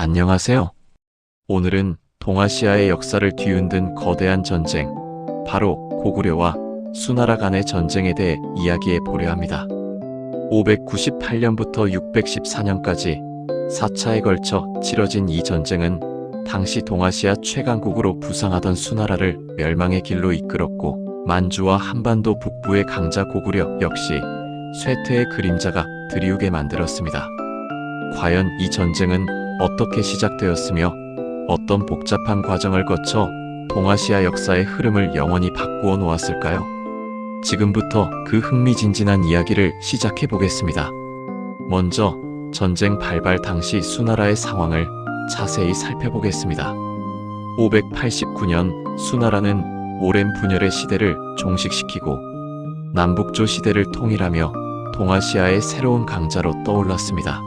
안녕하세요. 오늘은 동아시아의 역사를 뒤흔든 거대한 전쟁, 바로 고구려와 수나라 간의 전쟁에 대해 이야기해 보려 합니다. 598년부터 614년까지 4차에 걸쳐 치러진 이 전쟁은 당시 동아시아 최강국으로 부상하던 수나라를 멸망의 길로 이끌었고, 만주와 한반도 북부의 강자 고구려 역시 쇠퇴의 그림자가 드리우게 만들었습니다. 과연 이 전쟁은 어떻게 시작되었으며 어떤 복잡한 과정을 거쳐 동아시아 역사의 흐름을 영원히 바꾸어 놓았을까요? 지금부터 그 흥미진진한 이야기를 시작해 보겠습니다. 먼저 전쟁 발발 당시 수나라의 상황을 자세히 살펴보겠습니다. 589년 수나라는 오랜 분열의 시대를 종식시키고 남북조 시대를 통일하며 동아시아의 새로운 강자로 떠올랐습니다.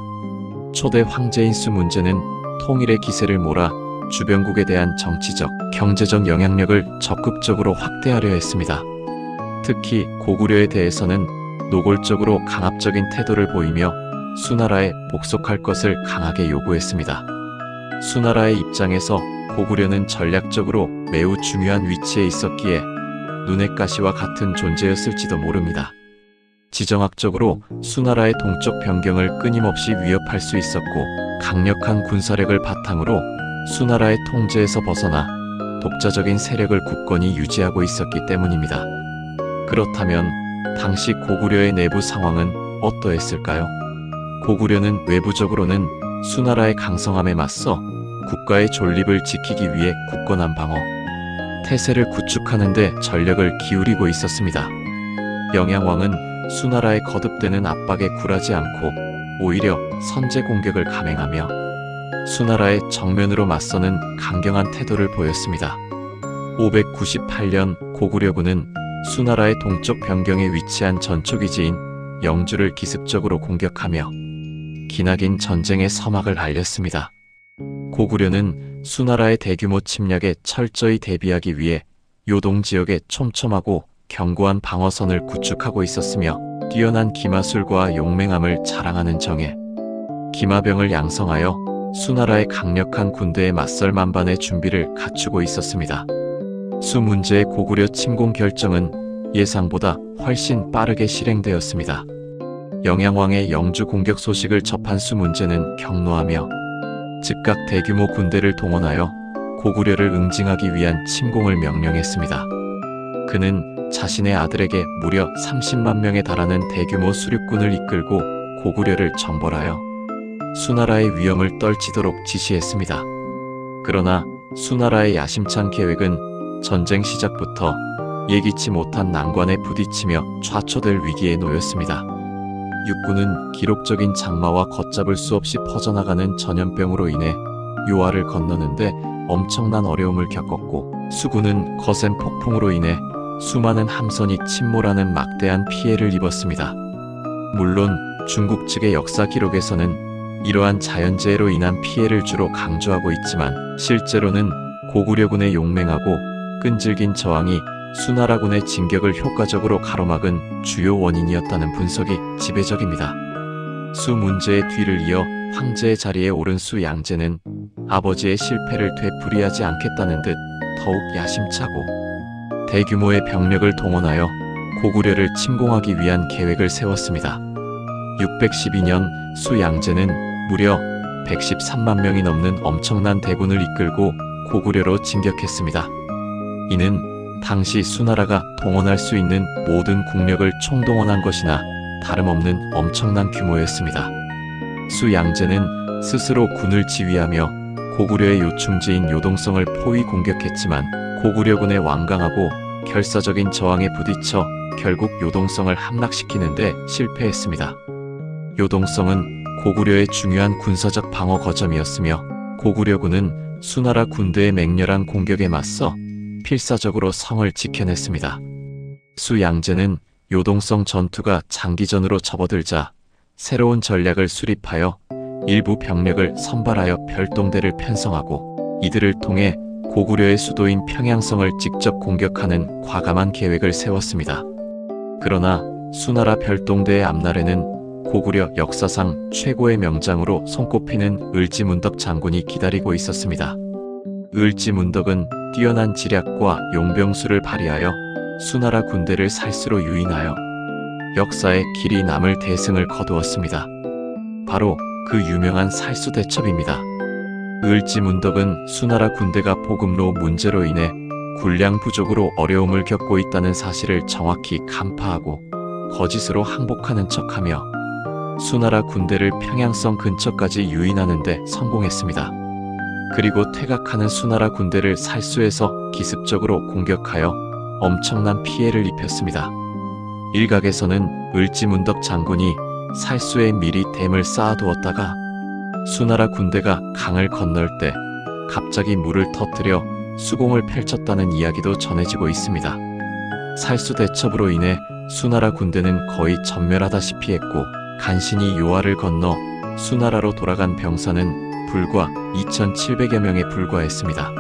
초대 황제인 수문제는 통일의 기세를 몰아 주변국에 대한 정치적, 경제적 영향력을 적극적으로 확대하려 했습니다. 특히 고구려에 대해서는 노골적으로 강압적인 태도를 보이며 수나라에 복속할 것을 강하게 요구했습니다. 수나라의 입장에서 고구려는 전략적으로 매우 중요한 위치에 있었기에 눈의 가시와 같은 존재였을지도 모릅니다. 지정학적으로 수나라의 동쪽 변경을 끊임없이 위협할 수 있었고, 강력한 군사력을 바탕으로 수나라의 통제에서 벗어나 독자적인 세력을 굳건히 유지하고 있었기 때문입니다. 그렇다면 당시 고구려의 내부 상황은 어떠했을까요? 고구려는 외부적으로는 수나라의 강성함에 맞서 국가의 존립을 지키기 위해 굳건한 방어, 태세를 구축하는 데 전력을 기울이고 있었습니다. 영양왕은 수나라의 거듭되는 압박에 굴하지 않고 오히려 선제 공격을 감행하며 수나라의 정면으로 맞서는 강경한 태도를 보였습니다. 598년 고구려군은 수나라의 동쪽 변경에 위치한 전초기지인 영주를 기습적으로 공격하며 기나긴 전쟁의 서막을 알렸습니다. 고구려는 수나라의 대규모 침략에 철저히 대비하기 위해 요동 지역에 촘촘하고 견고한 방어선을 구축하고 있었으며, 뛰어난 기마술과 용맹함을 자랑하는 정예, 기마병을 양성하여 수나라의 강력한 군대에 맞설 만반의 준비를 갖추고 있었습니다. 수문제의 고구려 침공 결정은 예상보다 훨씬 빠르게 실행되었습니다. 영양왕의 영주 공격 소식을 접한 수문제는 경노하며 즉각 대규모 군대를 동원하여 고구려를 응징하기 위한 침공을 명령했습니다. 그는 자신의 아들에게 무려 30만 명에 달하는 대규모 수륙군을 이끌고 고구려를 정벌하여 수나라의 위험을 떨치도록 지시했습니다. 그러나 수나라의 야심찬 계획은 전쟁 시작부터 예기치 못한 난관에 부딪히며 좌초될 위기에 놓였습니다. 육군은 기록적인 장마와 걷잡을 수 없이 퍼져나가는 전염병으로 인해 요하를 건너는데 엄청난 어려움을 겪었고, 수군은 거센 폭풍으로 인해 수많은 함선이 침몰하는 막대한 피해를 입었습니다. 물론 중국 측의 역사 기록에서는 이러한 자연재해로 인한 피해를 주로 강조하고 있지만, 실제로는 고구려군의 용맹하고 끈질긴 저항이 수나라군의 진격을 효과적으로 가로막은 주요 원인이었다는 분석이 지배적입니다. 수문제의 뒤를 이어 황제의 자리에 오른 수양제는 아버지의 실패를 되풀이하지 않겠다는 듯 더욱 야심차고 대규모의 병력을 동원하여 고구려를 침공하기 위한 계획을 세웠습니다. 612년 수양제는 무려 113만 명이 넘는 엄청난 대군을 이끌고 고구려로 진격했습니다. 이는 당시 수나라가 동원할 수 있는 모든 국력을 총동원한 것이나 다름없는 엄청난 규모였습니다. 수양제는 스스로 군을 지휘하며 고구려의 요충지인 요동성을 포위 공격했지만, 고구려군의 완강하고 결사적인 저항에 부딪혀 결국 요동성을 함락시키는 데 실패했습니다. 요동성은 고구려의 중요한 군사적 방어 거점이었으며, 고구려군은 수나라 군대의 맹렬한 공격에 맞서 필사적으로 성을 지켜냈습니다. 수양제는 요동성 전투가 장기전으로 접어들자 새로운 전략을 수립하여 일부 병력을 선발하여 별동대를 편성하고, 이들을 통해 고구려의 수도인 평양성을 직접 공격하는 과감한 계획을 세웠습니다. 그러나 수나라 별동대의 앞날에는 고구려 역사상 최고의 명장으로 손꼽히는 을지문덕 장군이 기다리고 있었습니다. 을지문덕은 뛰어난 지략과 용병술을 발휘하여 수나라 군대를 살수로 유인하여 역사에 길이 남을 대승을 거두었습니다. 바로 그 유명한 살수대첩입니다. 을지문덕은 수나라 군대가 보급로 문제로 인해 군량 부족으로 어려움을 겪고 있다는 사실을 정확히 간파하고 거짓으로 항복하는 척하며 수나라 군대를 평양성 근처까지 유인하는 데 성공했습니다. 그리고 퇴각하는 수나라 군대를 살수에서 기습적으로 공격하여 엄청난 피해를 입혔습니다. 일각에서는 을지문덕 장군이 살수에 미리 댐을 쌓아두었다가 수나라 군대가 강을 건널 때 갑자기 물을 터뜨려 수공을 펼쳤다는 이야기도 전해지고 있습니다. 살수 대첩으로 인해 수나라 군대는 거의 전멸하다시피 했고 간신히 요하를 건너 수나라로 돌아간 병사는 불과 2,700여 명에 불과했습니다.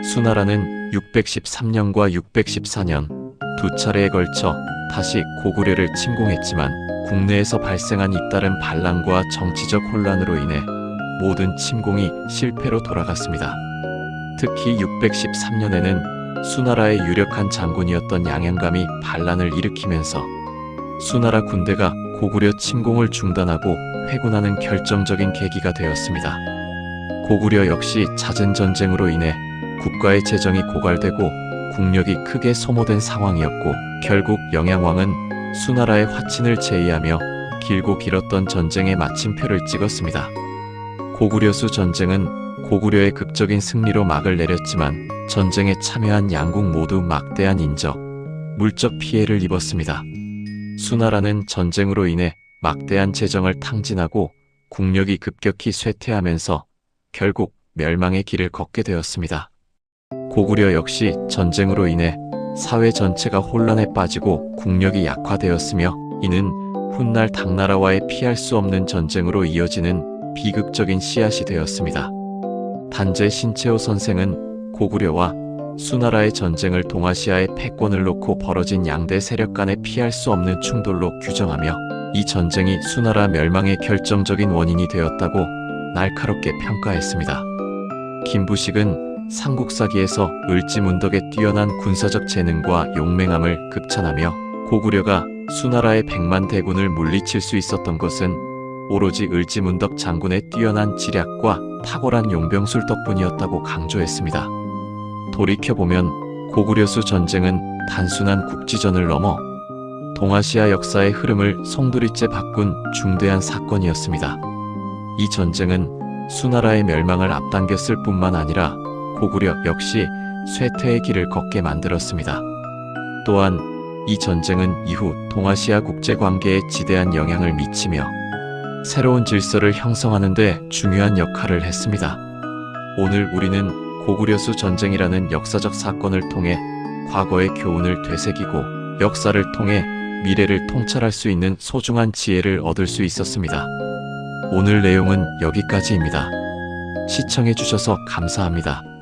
수나라는 613년과 614년 두 차례에 걸쳐 다시 고구려를 침공했지만 국내에서 발생한 잇따른 반란과 정치적 혼란으로 인해 모든 침공이 실패로 돌아갔습니다. 특히 613년에는 수나라의 유력한 장군이었던 양양감이 반란을 일으키면서 수나라 군대가 고구려 침공을 중단하고 회군하는 결정적인 계기가 되었습니다. 고구려 역시 잦은 전쟁으로 인해 국가의 재정이 고갈되고 국력이 크게 소모된 상황이었고 결국 영양왕은 수나라의 화친을 제의하며 길고 길었던 전쟁의 마침표를 찍었습니다. 고구려수 전쟁은 고구려의 극적인 승리로 막을 내렸지만 전쟁에 참여한 양국 모두 막대한 인적, 물적 피해를 입었습니다. 수나라는 전쟁으로 인해 막대한 재정을 탕진하고 국력이 급격히 쇠퇴하면서 결국 멸망의 길을 걷게 되었습니다. 고구려 역시 전쟁으로 인해 사회 전체가 혼란에 빠지고 국력이 약화되었으며 이는 훗날 당나라와의 피할 수 없는 전쟁으로 이어지는 비극적인 씨앗이 되었습니다. 단재 신채호 선생은 고구려와 수나라의 전쟁을 동아시아의 패권을 놓고 벌어진 양대 세력 간의 피할 수 없는 충돌로 규정하며 이 전쟁이 수나라 멸망의 결정적인 원인이 되었다고 날카롭게 평가했습니다. 김부식은 삼국사기에서 을지문덕의 뛰어난 군사적 재능과 용맹함을 극찬하며 고구려가 수나라의 100만 대군을 물리칠 수 있었던 것은 오로지 을지문덕 장군의 뛰어난 지략과 탁월한 용병술 덕분이었다고 강조했습니다. 돌이켜보면 고구려수 전쟁은 단순한 국지전을 넘어 동아시아 역사의 흐름을 송두리째 바꾼 중대한 사건이었습니다. 이 전쟁은 수나라의 멸망을 앞당겼을 뿐만 아니라 고구려 역시 쇠퇴의 길을 걷게 만들었습니다. 또한 이 전쟁은 이후 동아시아 국제관계에 지대한 영향을 미치며 새로운 질서를 형성하는 데 중요한 역할을 했습니다. 오늘 우리는 고구려수 전쟁이라는 역사적 사건을 통해 과거의 교훈을 되새기고 역사를 통해 미래를 통찰할 수 있는 소중한 지혜를 얻을 수 있었습니다. 오늘 내용은 여기까지입니다. 시청해주셔서 감사합니다.